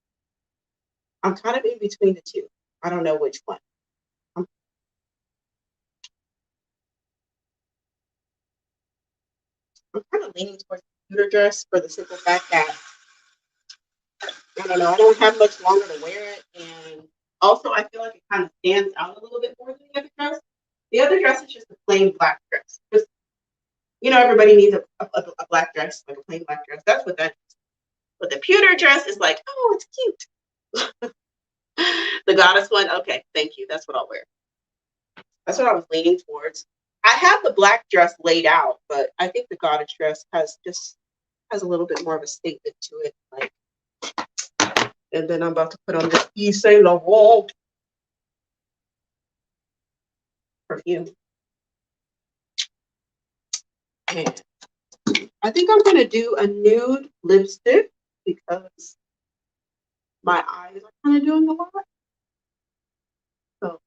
I'm kind of in between the two. I don't know which one. I'm kind of leaning towards the pewter dress for the simple fact that I don't know, I don't have much longer to wear it, and also I feel like it kind of stands out a little bit more than the other dress. The other dress is just a plain black dress. Just, everybody needs a black dress, like a plain black dress. That's what that is. But the pewter dress is like, oh, it's cute. The goddess one, okay, thank you. That's what I'll wear. That's what I was leaning towards. I have the black dress laid out, but I think the goddess dress has a little bit more of a statement to it. Like, and then I'm about to put on this Yves Saint Laurent perfume. And I think I'm gonna do a nude lipstick because my eyes are kind of doing a lot. So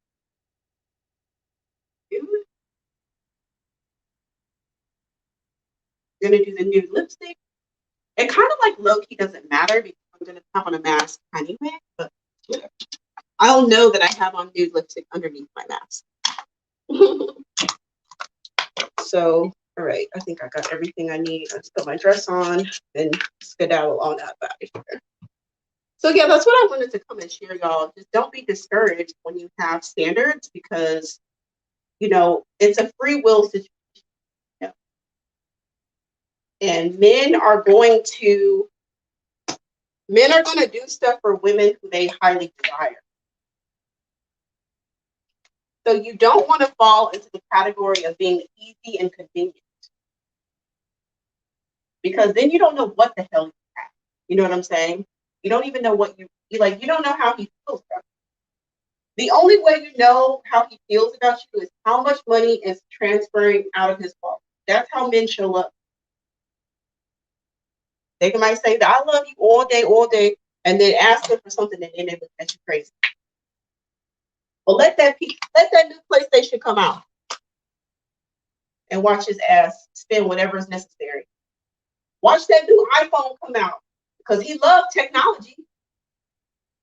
gonna do the nude lipstick. It kind of like low key doesn't matter because I'm gonna have on a mask anyway. But whatever. I'll know that I have on nude lipstick underneath my mask. So, all right, I think I got everything I need. Let's put my dress on and skedaddle on out of here. So yeah, that's what I wanted to come and share, y'all. Just don't be discouraged when you have standards because, you know, it's a free will situation. You know? And men are going to do stuff for women who they highly desire. So you don't want to fall into the category of being easy and convenient. Because then you don't know what the hell you have. You know what I'm saying? You don't even know what you like. You don't know how he feels about you. The only way you know how he feels about you is how much money is transferring out of his wallet. That's how men show up. They might say that I love you all day, and then ask them for something and then they look at you crazy. Well, let that new PlayStation come out and watch his ass spend whatever is necessary. Watch that new iPhone come out because he loves technology.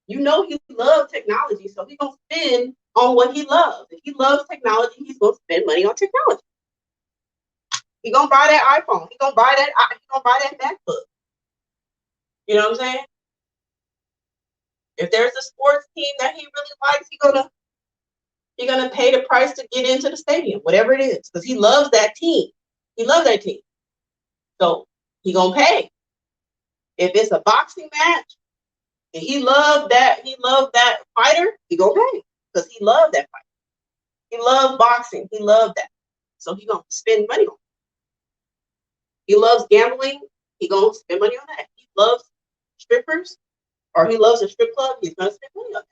You know he loves technology, so he's gonna spend on what he loves. If he loves technology, he's gonna spend money on technology. He's gonna buy that iPhone. He's gonna buy that MacBook. You know what I'm saying? If there's a sports team that he really likes, he's gonna pay the price to get into the stadium, whatever it is, because he loves that team. He loves that team. So he gonna pay. If it's a boxing match, and he loved that fighter, he gonna pay. Because he loved that fight. He loved boxing. He loved that. So he gonna spend money on it. He loves gambling. He gonna spend money on that. He loves strippers, or he loves a strip club. He's gonna spend money on that.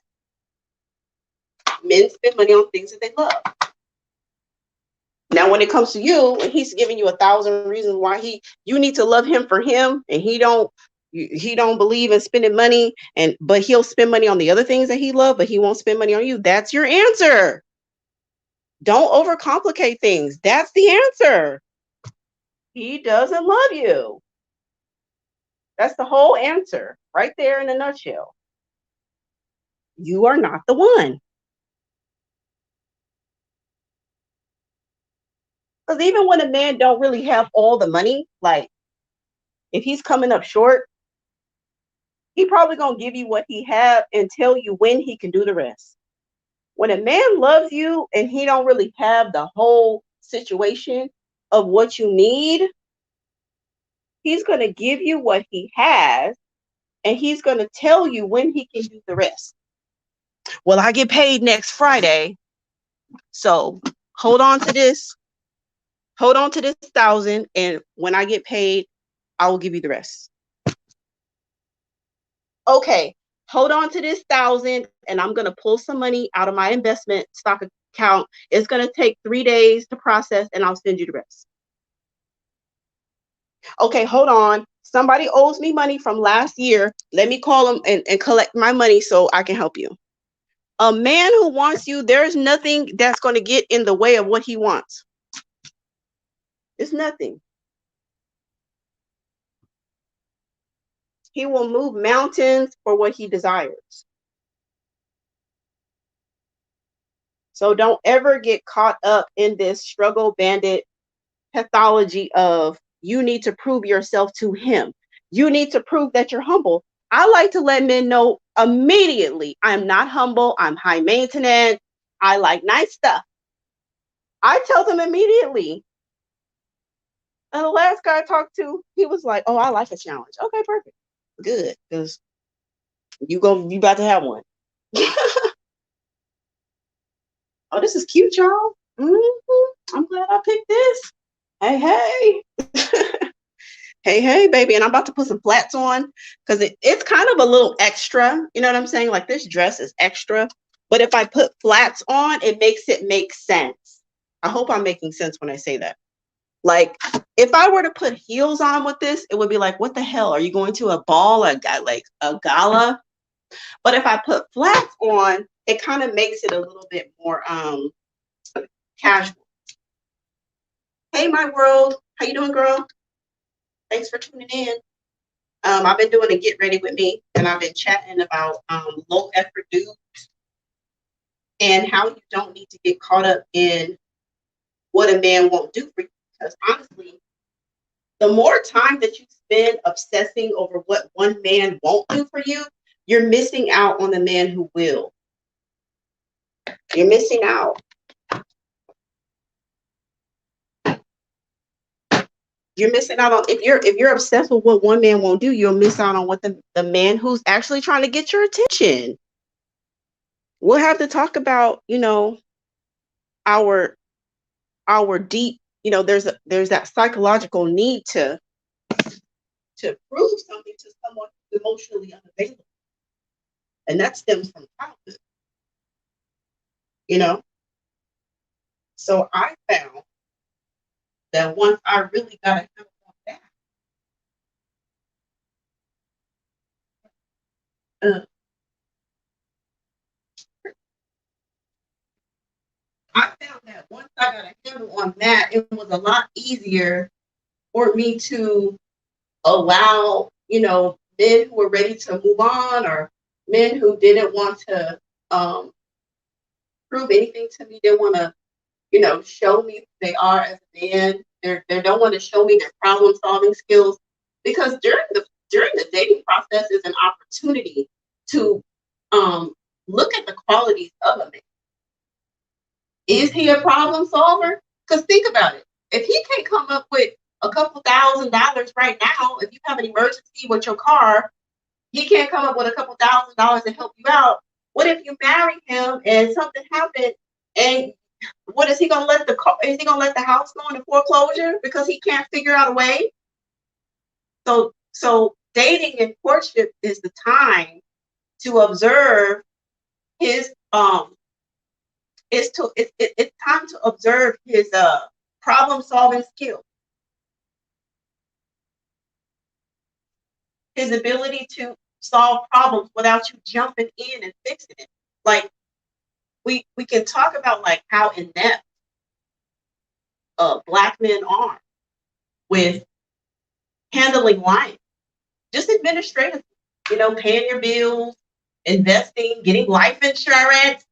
Men spend money on things that they love. Now, when it comes to you, and he's giving you 1,000 reasons why you need to love him for him, and he don't believe in spending money, but he'll spend money on the other things that he loves, but he won't spend money on you. That's your answer. Don't overcomplicate things. That's the answer. He doesn't love you. That's the whole answer right there in a nutshell. You are not the one. Because even when a man don't really have all the money, like if he's coming up short, he probably gonna give you what he have and tell you when he can do the rest. When a man loves you and he don't really have the whole situation of what you need, he's gonna give you what he has and he's gonna tell you when he can do the rest. Well, I get paid next Friday, so hold on to this 1,000, and when I get paid, I will give you the rest. Okay, hold on to this 1,000, and I'm gonna pull some money out of my investment stock account. It's gonna take 3 days to process, and I'll send you the rest. Okay, hold on. Somebody owes me money from last year. Let me call them and collect my money so I can help you. A man who wants you, there's nothing that's going to get in the way of what he wants. It's nothing. He will move mountains for what he desires. So don't ever get caught up in this struggle bandit pathology of you need to prove yourself to him. You need to prove that you're humble. I like to let men know immediately I'm not humble. I'm high maintenance. I like nice stuff. I tell them immediately. And the last guy I talked to, he was like, "Oh, I like a challenge." Okay, perfect. Good, because you about to have one. Oh, this is cute, y'all. I'm glad I picked this. Hey. Hey, baby. And I'm about to put some flats on because it's kind of a little extra. You know what I'm saying? Like this dress is extra. But if I put flats on, it makes it make sense. I hope I'm making sense when I say that. Like if I were to put heels on with this, it would be like, what the hell? Are you going to a ball, like a gala? But if I put flats on, it kind of makes it a little bit more casual. Hey, my world. How you doing, girl? Thanks for tuning in. I've been doing a get ready with me, and I've been chatting about low effort dudes and how you don't need to get caught up in what a man won't do for you. Because honestly, the more time that you spend obsessing over what one man won't do for you, you're missing out on the man who will. You're missing out. You're missing out on if you're obsessed with what one man won't do, you'll miss out on what the man who's actually trying to get your attention. We'll have to talk about, our deep, there's that psychological need to prove something to someone who's emotionally unavailable. And that stems from childhood. So I found that once I really got a handle on that, I found that once I got a handle on that, it was a lot easier for me to allow, men who were ready to move on or men who didn't want to prove anything to me, didn't want to, show me who they are as a man. They don't want to show me their problem solving skills, because during the dating process is an opportunity to look at the qualities of a man. Is he a problem solver? Because think about it. If he can't come up with a couple $1,000s right now, if you have an emergency with your car, he can't come up with a couple $1,000s to help you out. What if you marry him and something happened, and what is he gonna let the house go into foreclosure because he can't figure out a way? So dating and courtship is the time to observe his it's time to observe his problem solving skill, his ability to solve problems without you jumping in and fixing it. Like we can talk about like how inept Black men are with handling life, just administratively, paying your bills, investing, getting life insurance.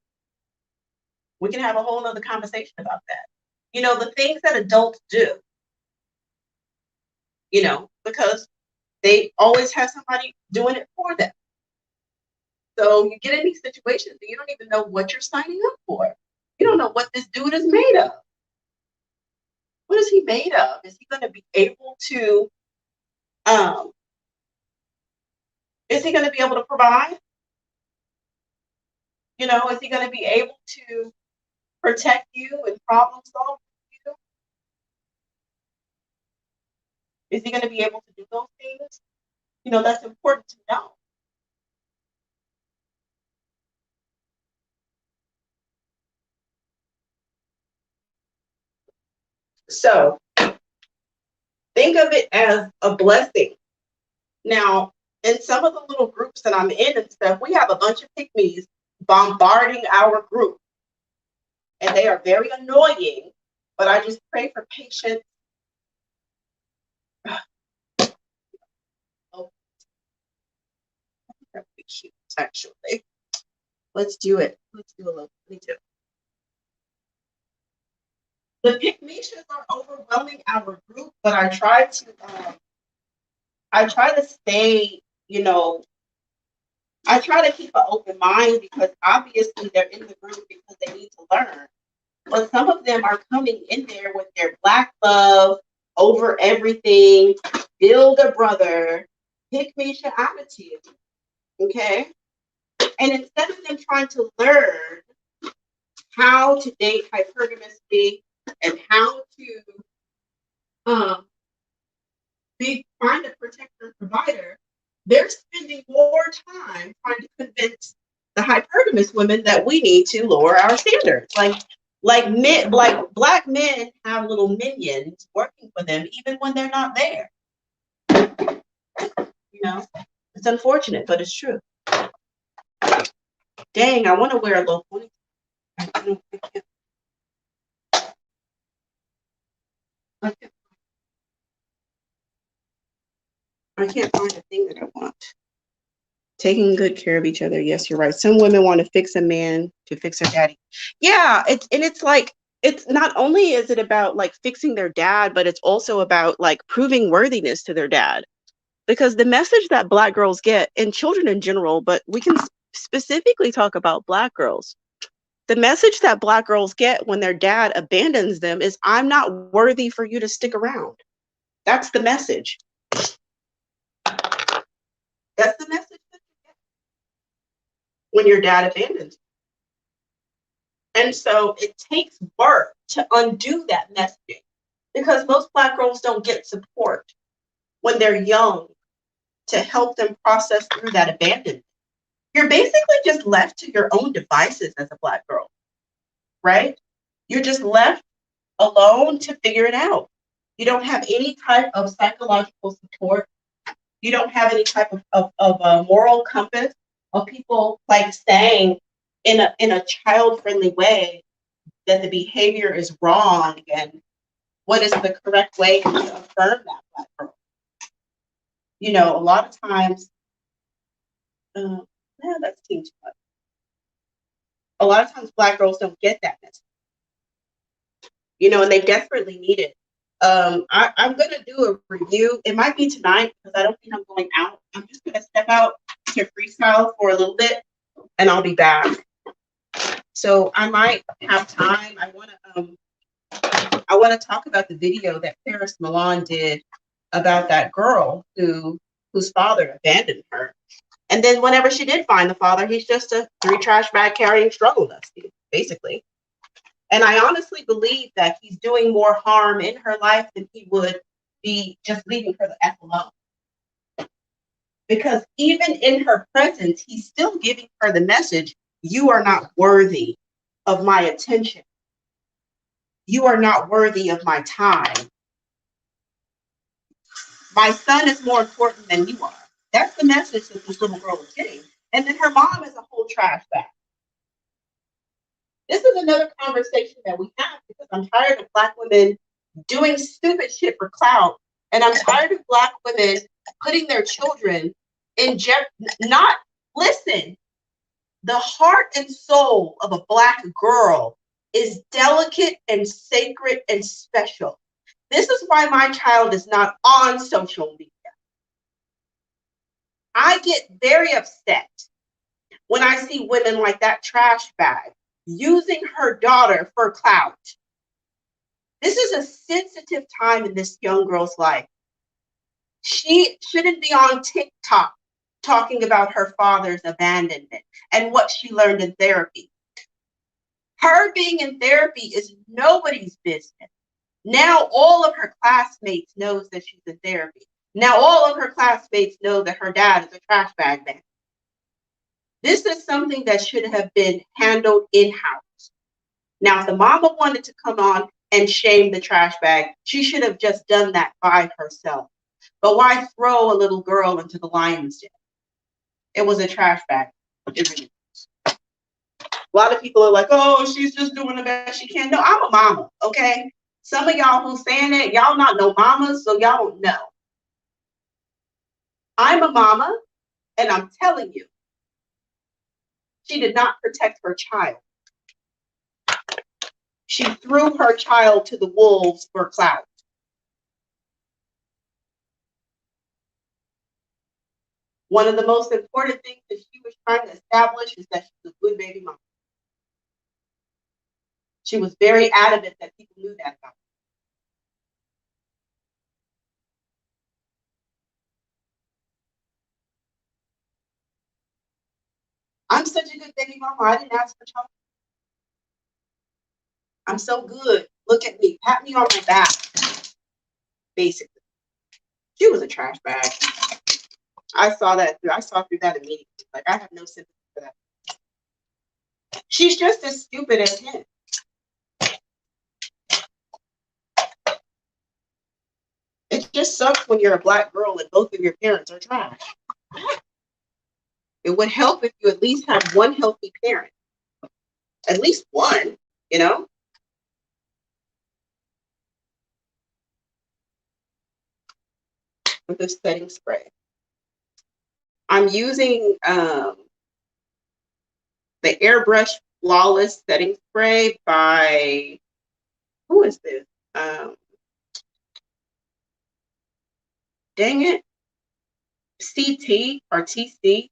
We can have a whole other conversation about that. The things that adults do, because they always have somebody doing it for them. So you get in these situations and you don't even know what you're signing up for. You don't know what this dude is made of. What is he made of? Is he going to be able to is he going to be able to provide? Is he going to be able to protect you and problem solve you? Is he going to be able to do those things? That's important to know. So think of it as a blessing. Now, in some of the little groups that I'm in and stuff, we have a bunch of pygmies bombarding our group. And they are very annoying, but I just pray for patience. Oh, that would be cute, actually. Let's do it. Let's do a little. Me too. The pygmies are overwhelming our group, but I try to stay, I try to keep an open mind, because obviously they're in the group because they need to learn. But some of them are coming in there with their Black love over everything, build a brother, pygmy attitude. Okay? And instead of them trying to learn how to date hypergamously and how to find a protector and provider, they're spending more time trying to convince the hypergamous women that we need to lower our standards. Like men, like Black men have little minions working for them even when they're not there. It's unfortunate, but it's true. Dang, I want to wear a low ponytail. I can't find the thing that I want. Taking good care of each other. Yes, you're right. Some women want to fix a man to fix their daddy. Yeah, it's like, it's not only is it about like fixing their dad, but it's also about like proving worthiness to their dad. Because the message that Black girls get, and children in general, but we can specifically talk about Black girls. The message that Black girls get when their dad abandons them is, I'm not worthy for you to stick around. That's the message. That's the message that you get when your dad abandons you. And so it takes work to undo that messaging, because most Black girls don't get support when they're young to help them process through that abandonment. You're basically just left to your own devices as a Black girl, right? You're just left alone to figure it out. You don't have any type of psychological support. You don't have any type of a moral compass of people like saying in a child-friendly way that the behavior is wrong and what is the correct way to affirm that Black girl. You know, a lot of times, that seems much. A lot of times Black girls don't get that message, you know, and they desperately need it. I'm going to do a review. It might be tonight because I don't think I'm going out. I'm just going to step out to freestyle for a little bit and I'll be back. So I might have time. I want to talk about the video that Paris Milan did about that girl whose father abandoned her. And then whenever she did find the father, he's just a 3 trash bag carrying struggle dusty, basically. And I honestly believe that he's doing more harm in her life than he would be just leaving her the F alone. Because even in her presence, he's still giving her the message, you are not worthy of my attention. You are not worthy of my time. My son is more important than you are. That's the message that this little girl is getting. And then her mom is a whole trash bag. This is another conversation that we have because I'm tired of Black women doing stupid shit for clout. And I'm tired of Black women putting their children in jeopardy. Listen, the heart and soul of a Black girl is delicate and sacred and special. This is why my child is not on social media. I get very upset when I see women like that trash bag using her daughter for clout. This is a sensitive time in this young girl's life. She shouldn't be on TikTok talking about her father's abandonment and what she learned in therapy. Her being in therapy is nobody's business. Now all of her classmates knows that she's in therapy. Now all of her classmates know that her dad is a trash bag man. This is something that should have been handled in-house. Now, if the mama wanted to come on and shame the trash bag, she should have just done that by herself. But why throw a little girl into the lion's den? It was a trash bag. A lot of people are like, oh, she's just doing the best she can. No, I'm a mama, okay? Some of y'all who's saying it, y'all not no mamas, so y'all don't know. I'm a mama, and I'm telling you, she did not protect her child. She threw her child to the wolves for clout. One of the most important things that she was trying to establish is that she's a good baby mama. She was very adamant that people knew that about her. I'm such a good baby mama. I didn't ask for child. I'm so good. Look at me. Pat me on my back. Basically. She was a trash bag. I saw through that immediately. Like, I have no sympathy for that. She's just as stupid as him. It just sucks when you're a Black girl and both of your parents are trash. It would help if you at least have one healthy parent. At least one, you know? with this setting spray. I'm using the Airbrush Flawless Setting Spray by, who is this? Dang it, CT or TC.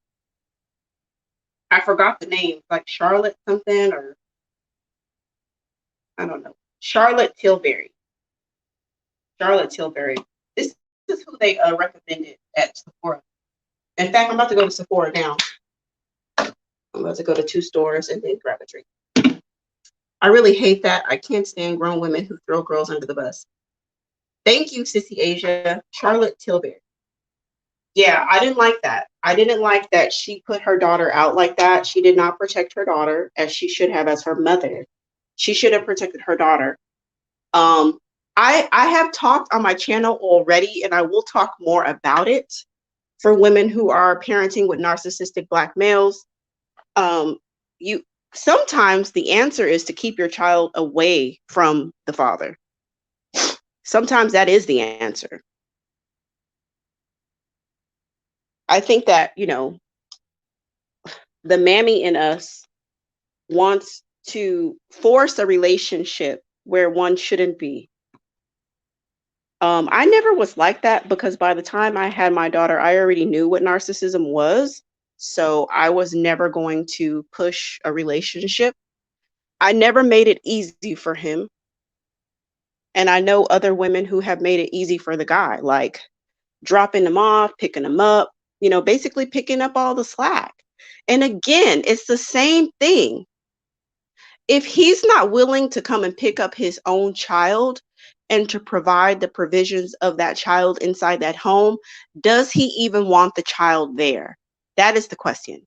I forgot the name, like Charlotte something, or I don't know. Charlotte Tilbury. Charlotte Tilbury. This is who they recommended at Sephora. In fact, I'm about to go to Sephora now. I'm about to go to 2 stores and then grab a drink. I really hate that. I can't stand grown women who throw girls under the bus. Thank you, Sissy Asia. Charlotte Tilbury. Yeah, I didn't like that. I didn't like that she put her daughter out like that. She did not protect her daughter as she should have as her mother. She should have protected her daughter. I have talked on my channel already, and I will talk more about it for women who are parenting with narcissistic Black males. You sometimes the answer is to keep your child away from the father. Sometimes that is the answer. I think that, you know, the mammy in us wants to force a relationship where one shouldn't be. I never was like that because by the time I had my daughter, I already knew what narcissism was. So I was never going to push a relationship. I never made it easy for him. And I know other women who have made it easy for the guy, like dropping them off, picking them up, you know, basically picking up all the slack. And again, it's the same thing. If he's not willing to come and pick up his own child and to provide the provisions of that child inside that home, does he even want the child there? That is the question.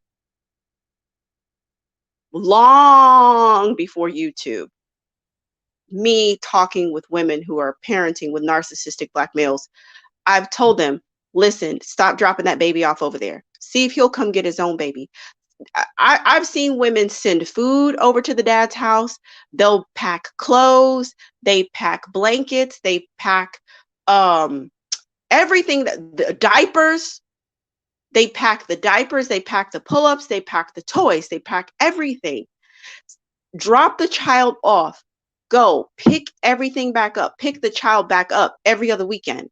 Long before YouTube, me talking with women who are parenting with narcissistic Black males, I've told them, listen, stop dropping that baby off over there. See if he'll come get his own baby. I've seen women send food over to the dad's house. They'll pack clothes, they pack blankets, they pack everything, the diapers. They pack the diapers, they pack the pull-ups, they pack the toys, they pack everything. Drop the child off. Go pick everything back up. Pick the child back up every other weekend.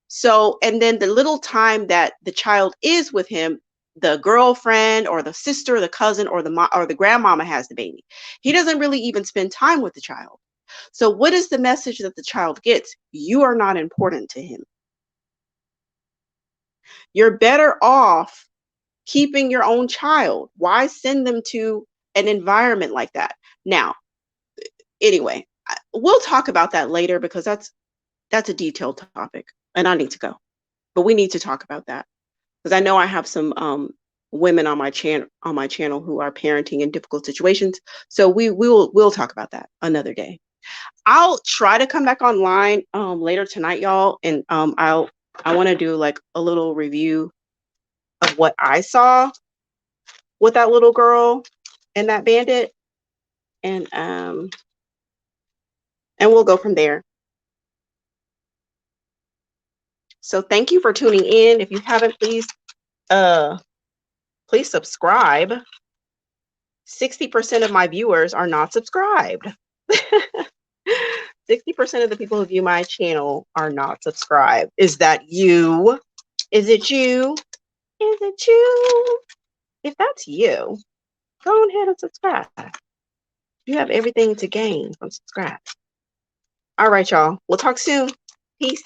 So, and then the little time that the child is with him, the girlfriend or the sister, or the cousin, or the grandmama has the baby. He doesn't really even spend time with the child. So what is the message that the child gets? You are not important to him. You're better off keeping your own child. Why send them to an environment like that? Now, anyway, we'll talk about that later because that's a detailed topic and I need to go. But we need to talk about that. Because I know I have some women on my channel who are parenting in difficult situations. So we'll talk about that another day. I'll try to come back online later tonight, y'all, and I want to do like a little review of what I saw with that little girl and that bandit, and we'll go from there. So thank you for tuning in. If you haven't, please subscribe. 60% of my viewers are not subscribed. 60% of the people who view my channel are not subscribed. Is that you? Is it you? Is it you? If that's you, go ahead and subscribe. You have everything to gain from subscribe. All right, y'all. We'll talk soon. Peace.